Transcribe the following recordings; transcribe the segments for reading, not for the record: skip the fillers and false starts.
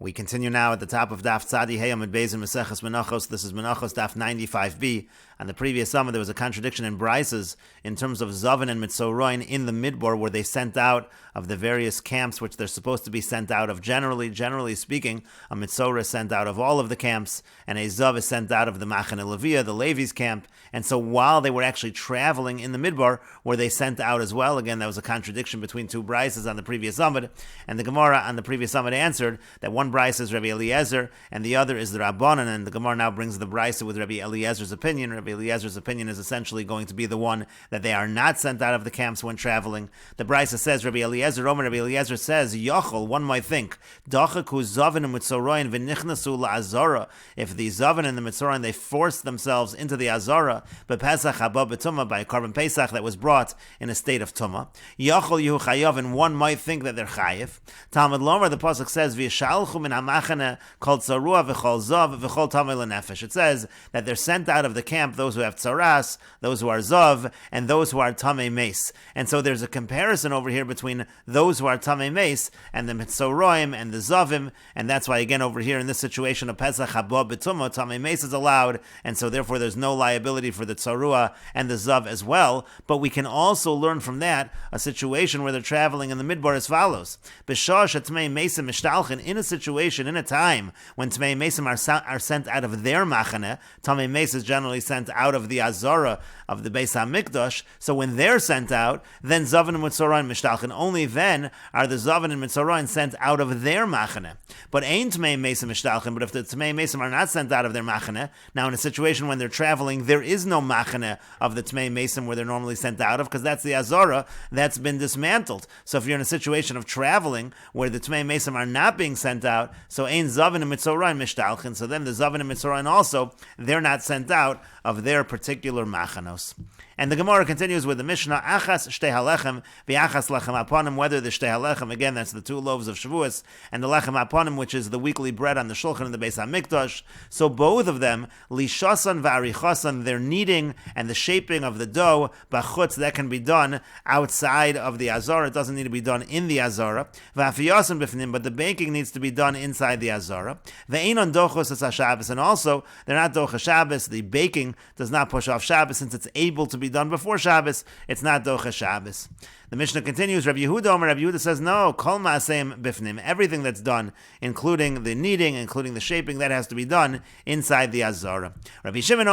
We continue now at the top of Daf Tzadi Heyam at Beis in Meseches Menachos. This is Menachos Daf 95b. On the previous summer, there was a contradiction in Brises in terms of Zavin and Mitzoroin in the Midbar, where they sent out of the various camps which they're supposed to be sent out of. Generally speaking, a Mitzorah is sent out of all of the camps, and a Zav is sent out of the Machane Leviah, the Levi's camp. And so while they were actually traveling in the Midbar, were they sent out as well? Again, that was a contradiction between two Brises on the previous summit, and the Gemara on the previous summit answered that one Bryce is Rabbi Eliezer, and the other is the Rabbanan, and the Gemara now brings the Bryce with Rabbi Eliezer's opinion. Rabbi Eliezer's opinion is essentially going to be the one that they are not sent out of the camps when traveling. The Bryce says, Rabbi Eliezer says, Yochel, one might think, Dachaku Zavin and Mitzoroin v'nichnasu la'azara. If the Zavin and the Mitzoroin, they forced themselves into the Azara, but Pesach haba b'tumah, by a carbon Pesach that was brought in a state of tumah. Yochel Yehu Chayav, and one might think that they're Chayiv. Talmud Lomer, the Pasuk says, V'yishalchu min hamachane kol tzarua v'chol zav v'chol tamei lenefesh. It says that they're sent out of the camp, those who have tzaras, those who are zav, and those who are tamei meis. And so there's a comparison over here between those who are tamei meis and the mitzoroim and the zavim, and that's why again over here in this situation of Pesach haba b'tumah, tamei meis is allowed, and so therefore there's no liability for the tzarua and the zav as well. But we can also learn from that a situation where they're traveling in the midbar as follows: b'shah shetmei meisim mishtalchin, in a situation, in a time when Tamei Mesim are sent out of their Machane. Tamei Mes is generally sent out of the Azara of the Beis HaMikdash. So when they're sent out, then Zavin and Mitzoroin Mishtalchin. Only then are the Zavin and Mitzoroin sent out of their Machane. But Ein Tamei Mesim Mishtalchin. But if the Tamei Mesim are not sent out of their Machane, now in a situation when they're traveling, there is no Machane of the Tamei Mesim where they're normally sent out of, because that's the Azara that's been dismantled. So if you're in a situation of traveling where the Tamei Mesim are not being sent out, so Ein Zavin and Mitzoroin Mishtalchin, so then the Zavin and Mitzoroin also, they're not sent out of their particular machanos. And the Gemara continues with the Mishnah, Achas Shtei HaLechem v'Achas Lechem Aponim, whether the Shtei HaLechem, again that's the two loaves of Shavuos, and the Lechem Aponim, which is the weekly bread on the Shulchan in the Beis HaMikdash, so both of them, Lishasan v'Arichasan, their kneading and the shaping of the dough, Bachutz, that can be done outside of the Azara, it doesn't need to be done in the Azara, V'Afiyasan B'fnim, but the baking needs to be done inside the Azara, Ve'enon Dochos Es HaShabbos, and also, they're not Dochos Shabbos, the baking does not push off Shabbos, since it's able to be done before Shabbos, it's not Docha Shabbos. The Mishnah continues, Rabbi Yehuda says, no, Kol Ma'aseim Bifnim, everything that's done, including the kneading, including the shaping, that has to be done inside the Azara. Rabbi Shimon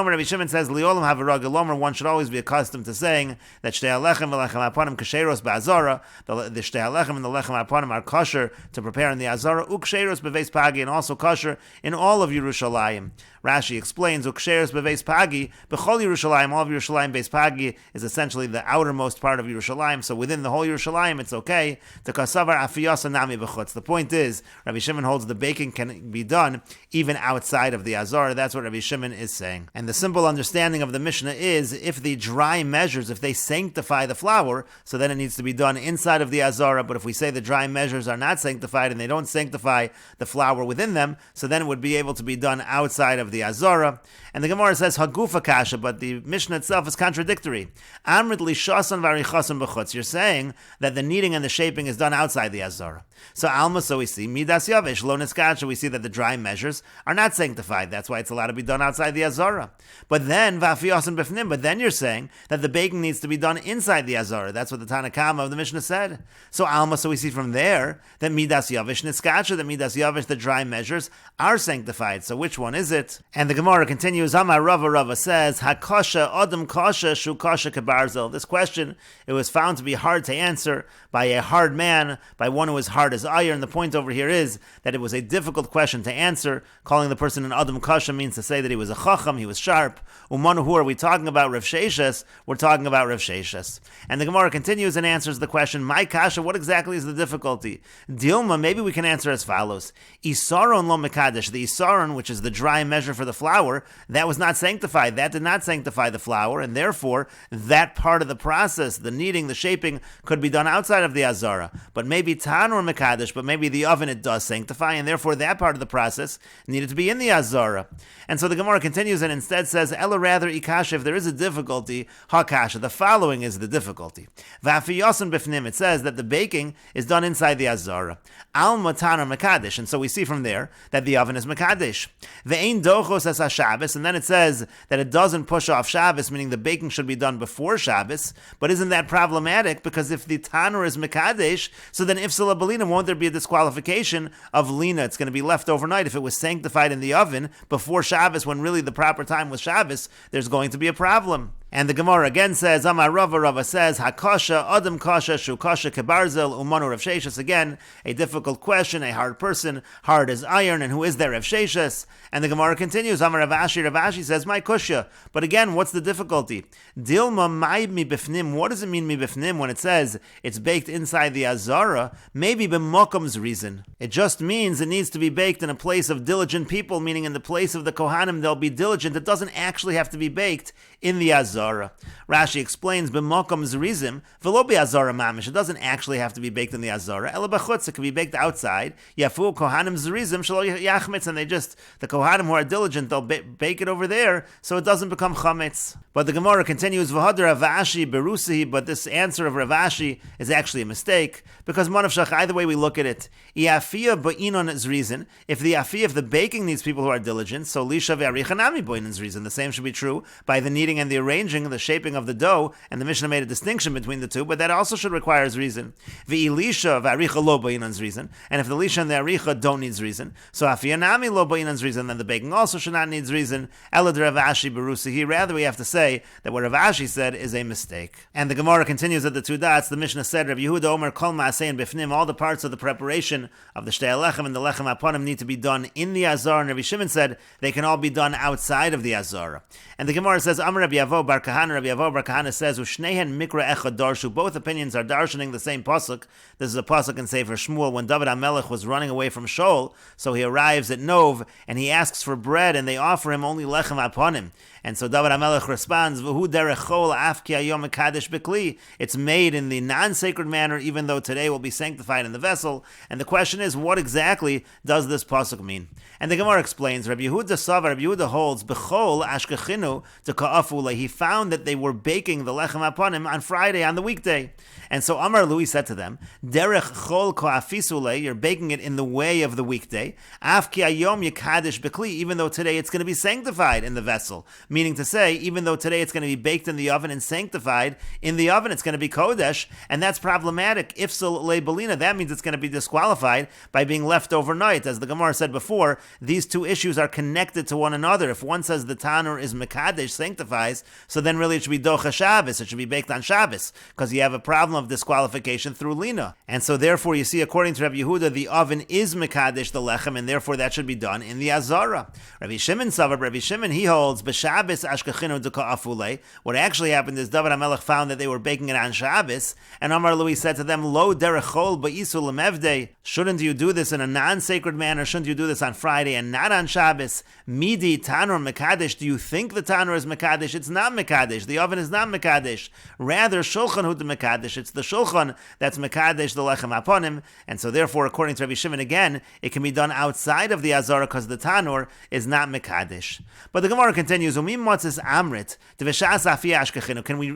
says, Liolam Havaragel Omer, one should always be accustomed to saying that Shtei HaLechem v'Lechem Aponim Kasheros Ba'Azara, the Shtei HaLechem and the Lechem Aponim are kosher to prepare in the Azara, Uksheros Beveis Pagi, and also kosher in all of Yerushalayim. Rashi explains, Uksheros Beveis Pagi, B'chol Yerushalayim, all of Yerushalayim Beis Pagi is essentially the outermost part of Yerushalayim, so within the whole Yerushalayim it's okay. To Kasavar Afiyasa Nami B'chutz. The point is, Rabbi Shimon holds the baking can be done even outside of the Azara. That's what Rabbi Shimon is saying. And the simple understanding of the Mishnah is, if the dry measures, if they sanctify the flour, so then it needs to be done inside of the Azara, but if we say the dry measures are not sanctified and they don't sanctify the flour within them, so then it would be able to be done outside of the Azara. And the Gemara says Hagufa Kasha, but the Mishnah itself is contradictory. Amrit li shasan varichasan b'chutz. You're saying that the kneading and the shaping is done outside the Azara. So Alma, so we see Midas Yavish, Lo Niskacha, we see that the dry measures are not sanctified. That's why it's allowed to be done outside the Azara. But then Vafiyasan Bifnim, but then you're saying that the baking needs to be done inside the Azara. That's what the Tanakama of the Mishnah said. So Alma, so we see from there that Midas Yavish Niskacha, that Midas Yavish, the dry measures, are sanctified. So which one is it? And the Gemara continues, Amar Rava says, Hakosha Adam Kosha Shu Kosha Kebarzel. This question, it was found to be hard to answer by a hard man, by one who is hard as iron. The point over here is that it was a difficult question to answer. Calling the person an Adam Kasha means to say that he was a Chacham, he was sharp. Umanu, who are we talking about? Rav Sheshes. We're talking about Rav Sheshes. And the Gemara continues and answers the question, my Kasha, what exactly is the difficulty? Dilma, maybe we can answer as follows. Isaron lo mekadesh, the Isaron, which is the dry measure for the flour, that was not sanctified. That did not sanctify the flour, and therefore therefore that part of the process, the kneading, the shaping, could be done outside of the Azara. But maybe Tanur Mekadesh, but maybe the oven it does sanctify, and therefore that part of the process needed to be in the Azara. And so the Gemara continues and instead says, Ella rather Ikasha, if there is a difficulty, Hakasha, the following is the difficulty. Vafiyosan Bifnim, it says that the baking is done inside the Azara. Alma Tanur Mekadesh, and so we see from there that the oven is Mekadesh. Ve'ein dochos as Shabbos, and then it says that it doesn't push off Shabbos, meaning the baking should be done before Shabbos. But isn't that problematic? Because if the Tanur is Mekadesh, so then if Ifsala Belina, won't there be a disqualification of Lina? It's going to be left overnight. If it was sanctified in the oven before Shabbos, when really the proper time was Shabbos, there's going to be a problem. And the Gemara again says, Amar Rava says, Hakasha, Adam Kasha, Shu Kasha, Kebarzel, Umanu Rav Sheshes. Again, a difficult question, a hard person, hard as iron, and who is there, Rav Sheshes? And the Gemara continues, Amar Rav Ashi says, My Kusha. But again, what's the difficulty? Dilma Mai Mi Bifnim. What does it mean Mi Bifnim when it says it's baked inside the Azara? Maybe B'mokum's reason. It just means it needs to be baked in a place of diligent people, meaning in the place of the Kohanim, they'll be diligent. It doesn't actually have to be baked in the Azara. Rashi explains, B'mokum zrizim, v'lo be'azara mamish. It doesn't actually have to be baked in the Azara. Ela b'chutz, it can be baked outside. Yafu kohanim zrizim, shelo yachmitz, and the kohanim who are diligent, they'll bake it over there, so it doesn't become chametz. But the Gemara continues, v'hadar Rav Ashi berusihi, but this answer of Rav Ashi is actually a mistake, because manavshach, either way we look at it, Iafiyah ba'inon zrizin, if the baking needs people who are diligent, so lisha ve'arichanami ba'inon zrizin, the same should be true by the kneading and the arranging, the shaping of the dough, and the Mishnah made a distinction between the two, but that also should require reason. V'ilisha v'aricha lo ba'inan's reason, and if the lisha and the aricha don't need reason, so afiyanami lo ba'inan's reason, then the baking also should not need reason. Elad Rav Ashi berusihi. Rather, we have to say that what Rav Ashi said is a mistake. And the Gemara continues at the two dots. The Mishnah said, Rav Yehuda Omer kol ma'asein bifnim. All the parts of the preparation of the shtei lechem and the lechem aponim need to be done in the Azara. And Rabbi Shimon said they can all be done outside of the Azara. And the Gemara says, Amar Rabbi Yavo Bar Kahana. Rabbi Yavo Bar Kahana says, Ushnehen mikra echad darshu. Both opinions are darshaning the same pasuk. This is a pasuk in Sefer Shmuel when David HaMelech was running away from Shaul. So he arrives at Nov and he asks for bread, and they offer him only lechem aponim. And so David HaMelech responds, V'hu derech chol af ki hayom mekadesh b'kli. It's made in the non-sacred manner, even though today will be sanctified in the vessel. And the question is, what exactly does this pasuk mean? And the Gemara explains, Rabbi Yehuda Sava, Rabbi Yehuda holds, B'chol ashkechinu to ka'afule. He found that they were baking the lechem aponim on Friday, on the weekday. And so Amar Lui said to them, Derech chol ka'afisule, you're baking it in the way of the weekday. Af ki hayom yekadesh b'kli, even though today it's going to be sanctified in the vessel. Meaning to say, even though today it's going to be baked in the oven and sanctified in the oven, it's going to be kodesh, and that's problematic. Ifsal le'balina, that means it's going to be disqualified by being left overnight. As the Gemara said before, these two issues are connected to one another. If one says the tanur is mekadesh, sanctifies, so then really it should be docha Shabbos, it should be baked on Shabbos, because you have a problem of disqualification through lina. And so therefore you see, according to Rabbi Yehuda, the oven is mekadesh, the lechem, and therefore that should be done in the Azara. Rabbi Shimon Savab, Rabbi Shimon, he holds, b'Shabbos ashkechinu duka afule. What actually happened is David HaMelech found that they were baking it on Shabbos, and Amar Lui said to them, Lo derech chol ba'isu lemevdei. Shouldn't you do this in a non-sacred manner? Shouldn't you do this on Friday and not on Shabbos? Midi tanur mekadesh. Do you think the tanur is mekadesh? It's not mekadesh. The oven is not mekadesh. Rather, shulchan hu de mekadesh. It's the shulchan that's mekadesh, the lechem aponim. And so therefore, according to Rabbi Shimon, again, it can be done outside of the Azara because the tanur is not mekadesh. But the Gemara continues, Amrit,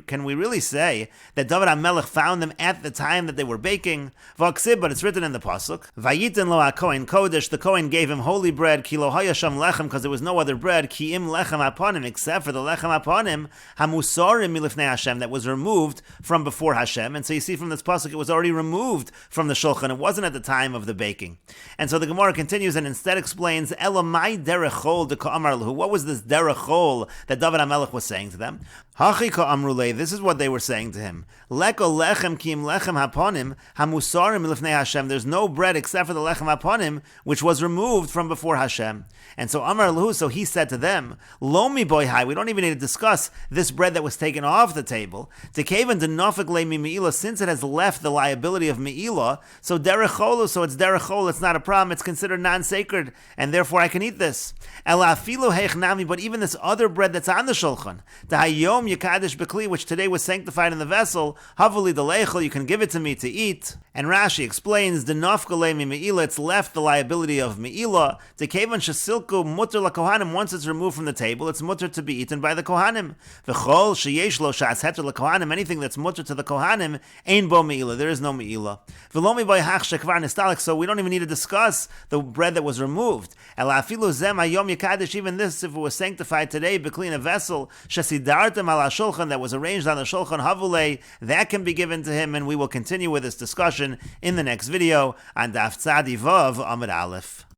can we really say that David HaMelech found them at the time that they were baking? But it's written in the pasuk, Vayitin lo hakohen kodesh, the Kohen gave him holy bread, ki lo hayasham lechem, because there was no other bread, ki im lechem aponim, except for the lechem aponim, hamusarim milifnei Hashem, that was removed from before Hashem. And so you see from this pasuk, it was already removed from the shulchan. It wasn't at the time of the baking. And so the Gemara continues and instead explains, Elamai derech chol de ka'amar lahu. What was this derech chol that David HaMelech was saying to them? Hachi ka'amrulei, this is what they were saying to him. Leko lechem ki im lechem haponim, hamusarim milifnei Hashem. There's no bread except for the lechem haponim, which was removed from before Hashem. And so Amar lahu, so he said to them, Lo mi boy hai, we don't even need to discuss this bread that was taken off the table, since it has left the liability of me'ilah, so derech cholu, so it's derech chol, it's not a problem, it's considered non-sacred, and therefore I can eat this. But even this other bread that's on the shulchan, the hayom yekadish bekli, which today was sanctified in the vessel, havuli delechel, you can give it to me to eat. And Rashi explains, the nafkale mi me'ilah, it's left the liability of me'ilah, the kevan shesilku mutter la kohanim, once it's removed from the table, it's mutter to be eaten by the kohanim. V'chol sheyesh lo shas heter la kohanim, anything that's mutter to the kohanim, ein bo me'ilah, there is no me'ilah. V'lomi by hach shekvar nistalik, so we don't even need to discuss the bread that was removed. Elafilu zem hayom yekadish, even this, if it was sanctified today, bekli in a vessel, shesidartem ala shulchan, that was arranged on the shulchan havulei, that can be given to him, and we will continue with this discussion in the next video on Daf Vav Amud Aleph.